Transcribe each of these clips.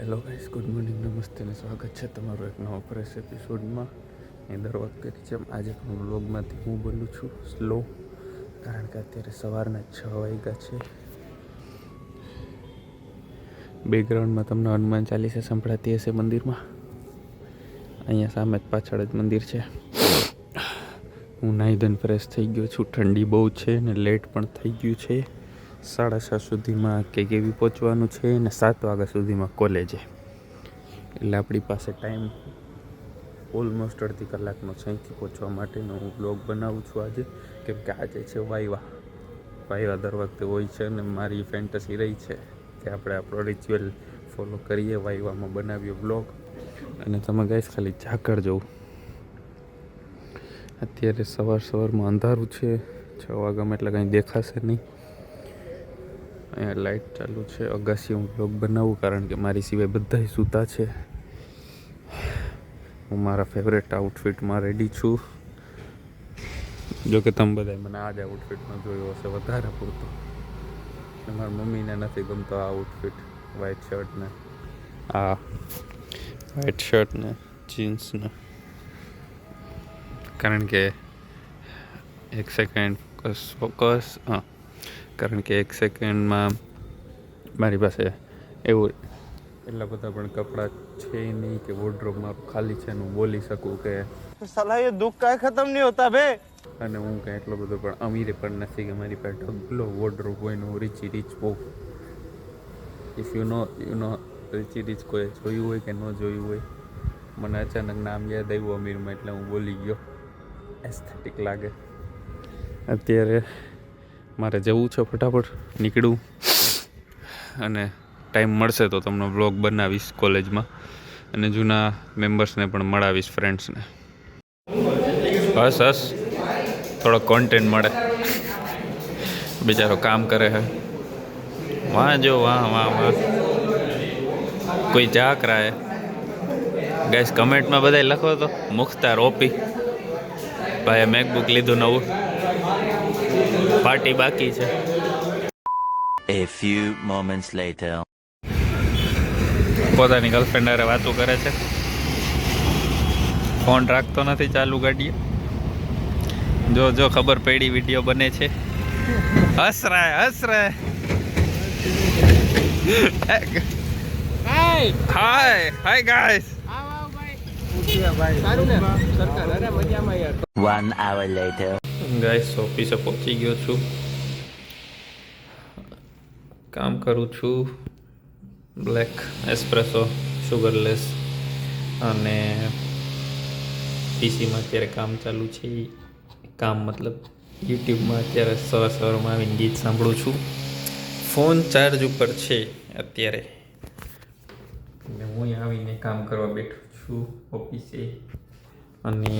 Hello guys, good morning, નમસ્તે અને સ્વાગત છે તમારું એક નવા ફ્રેશ એપિસોડમાં. એ દર વખતે જેમ આજે પણ વ્લોગમાંથી હું બોલું છું સ્લો, કારણ કે અત્યારે સવારના 6 વાગ્યા છે. બેકગ્રાઉન્ડમાં તમને હનુમાન ચાલીસા સંભળાતી હશે મંદિરમાં. અહીંયા સામે જ પાછળ જ મંદિર છે. હું નાહી ધોઈને ફ્રેશ થઈ ગયો છું. ઠંડી બહુ છે ને લેટ પણ થઈ ગયું છે. 7:30 સુધીમાં કેવી પહોંચવાનું છે ને 7 વાગ્યા સુધીમાં કોલેજે. એટલે આપણી પાસે ટાઈમ ઓલમોસ્ટ અડધી કલાકનો છે અહીંથી પહોંચવા માટેનો. હું બ્લોગ બનાવું છું આજે, કેમ કે આજે છે વાયવા દર વખતે હોય છે અને મારી ફેન્ટસી રહી છે કે આપણે આપણો રિચ્યુઅલ ફોલો કરીએ, વાયવામાં બનાવીએ બ્લોગ. અને તમે ગાઈસ ખાલી ઝાકળ જોવું, અત્યારે સવારમાં અંધારું છે. 6 વાગ્યામાં એટલે કંઈ દેખાશે નહીં. અહીંયા લાઇટ ચાલુ છે. અગાસી હું બ્લોગ બનાવું કારણ કે મારી સિવાય બધા સૂતા છે. હું મારા ફેવરેટ આઉટફિટમાં રેડી છું. જોકે તમે બધાય મને આ જ આઉટફિટમાં જોયો હશે વધારે પૂરતો. મારા મમ્મીને નથી ગમતો આ આઉટફિટ, વ્હાઇટ શર્ટ ને જીન્સને. કારણ કે એક સેકન્ડમાં મારી પાસે એવું એટલા બધા પણ કપડાં છે નહીં કે વોર્ડરોબ મારું ખાલી છે ને હું બોલી શકું કે સાલા ये दुख का खत्म नहीं होता बे. અને હું કંઈ એટલો બધો પણ અમીર પણ નથી કે મારી પાસે ઢગલો વોર્ડરોબ હોય ને હું રીચ બહુ. ઇફ યુ નો રીચ કોઈ જોયું હોય કે ન જોયું હોય. મને અચાનક નામ યાદ આવ્યું અમીરમાં એટલે હું બોલી ગયો. એસ્થેટિક લાગે. અત્યારે મારે જવું છે, ફટાફટ નીકળું અને ટાઈમ મળશે તો તમને બ્લોગ બનાવીશ કોલેજમાં અને જૂના મેમ્બર્સને પણ મળાવીશ, ફ્રેન્ડ્સને. હસ થોડો કોન્ટેન્ટ મળે. બિચારો કામ કરે છે. વાહ જો વાહ કોઈ જાક રહા હે. ગાઈસ કમેન્ટમાં બધાય લખો તો મુખ્તાર ઓપી ભાઈએ મેકબુક લીધું નવું, પાર્ટી બાકી છે. A few moments later. પોતાની ગર્લફ્રેન્ડ હારે વાતો કરે છે. ફોન રાખતો નથી ચાલુ ગાડીએ. જો ખબર પડી વિડીયો બને છે. હસ રહા હાય ગાઈસ. 1 hour later. ગાઈસ ઓફિસે પહોંચી ગયો છું. કામ કરું છું બ્લેક એસ્પ્રેસો શુગરલેસ, અને પીસીમાં અત્યારે કામ ચાલુ છે. કામ મતલબ યુટ્યુબમાં અત્યારે સવારમાં આવીને ગીત સાંભળું છું. ફોન ચાર્જ ઉપર છે અત્યારે, અને હું આવીને કામ કરવા બેઠો છું ઓફિસે. અને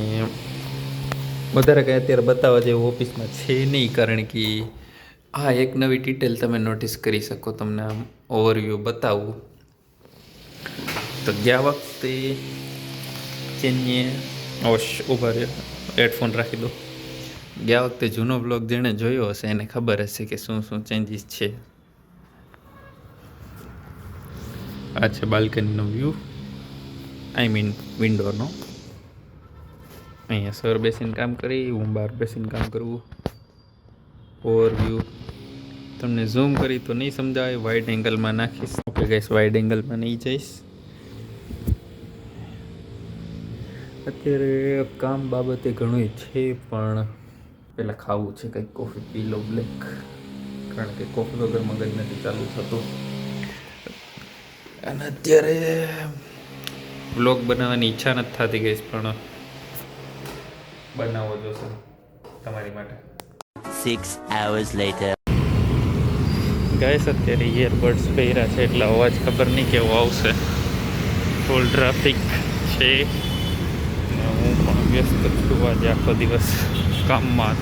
વધારે કંઈ અત્યારે બતાવવા જેવું ઓફિસમાં છે નહીં, કારણ કે હા એક નવી ડિટેલ તમે નોટિસ કરી શકો. તમને આમ ઓવરવ્યૂ બતાવું તો ગયા વખતે ઉભા રહ્યો, હેડફોન રાખી દો. ગયા વખતે જૂનો બ્લોગ જેણે જોયો હશે એને ખબર હશે કે શું ચેન્જીસ છે. આ છે બાલ્કનીનો વ્યૂ, આઈ મીન વિન્ડોનો. અહીંયા સર બેસીને કામ કરી, હું બહાર બેસીને કામ કરું. ઓવરવ્યૂ તમને ઝૂમ કરી તો નહીં સમજાય, વાઇડ એંગલમાં નાખીશ. ઓકે ગાઈસ, વાઇડ એંગલમાં નહીં જઈશ. અત્યારે કામ બાબતે ઘણું છે, પણ પહેલાં ખાવું છે કંઈક. કોફી પી લો બ્લેક, કારણ કે કોફી વગર મગજ નથી ચાલુ થતું. અને અત્યારે બ્લોગ બનાવવાની ઈચ્છા નથી થતી ગઈ, પણ બનાવવો જોશે તમારી માટે. 6 hours later. ગાઈસ અત્યારે ઇયરબડ્સ પહેર્યા છે એટલે અવાજ ખબર નહીં કેવો આવશે. ફૂલ ટ્રાફિક છે. હું પણ વ્યસ્ત છું. આજે આખો દિવસ કામમાં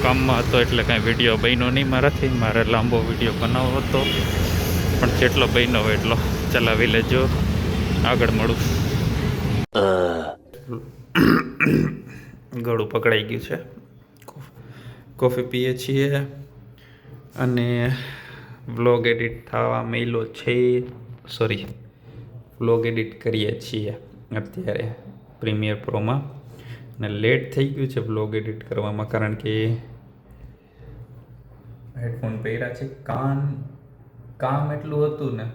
કામમાં હતો એટલે કાંઈ વિડીયો બન્યો નહીં મારાથી. મારે લાંબો વિડીયો બનાવવો હતો, પણ જેટલો બન્યો હોય એટલો ચલાવી લેજો. આગળ મળું. ગળું પકડાઈ ગયું છે. કોફી પીએ છીએ અને વ્લોગ એડિટ થવા મેલો છે. સોરી, વ્લોગ એડિટ કરીએ છીએ અત્યારે પ્રીમિયર પ્રોમાં. અને લેટ થઈ ગયું છે વ્લોગ એડિટ કરવામાં, કારણ કે હેડફોન પહેર્યા છે. કામ એટલું હતું ને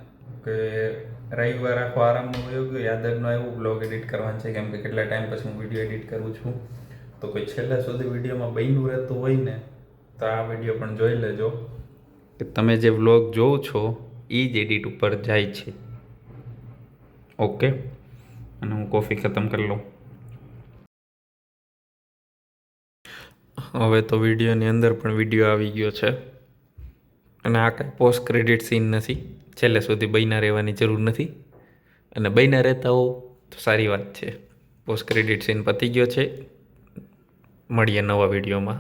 કે રવિવાર આખો આરામમાં વયો ગયો, યાદ જ ન આવ્યું વ્લોગ એડિટ કરવાનું છે. કેમ કે કેટલા ટાઈમ પછી હું વિડીયો એડિટ કરું છું, તો કોઈ છેલ્લા સુધી વિડીયોમાં બન્યું રહેતું હોય ને તો આ વિડીયો પણ જોઈ લેજો કે તમે જે વ્લોગ જોવો છો એ જ એડિટ ઉપર જાય છે. ઓકે, અને હું કોફી ખતમ કરી લઉં. હવે તો વિડીયોની અંદર પણ વિડીયો આવી ગયો છે, અને આ કાંઈ પોસ્ટ ક્રેડિટ સીન નથી. છેલ્લે સુધી બન્યા રહેવાની જરૂર નથી, અને બન્યા રહેતા હો તો સારી વાત છે. પોસ્ટ ક્રેડિટ સીન પતી ગયો છે. મળીએ નવા વિડીયોમાં.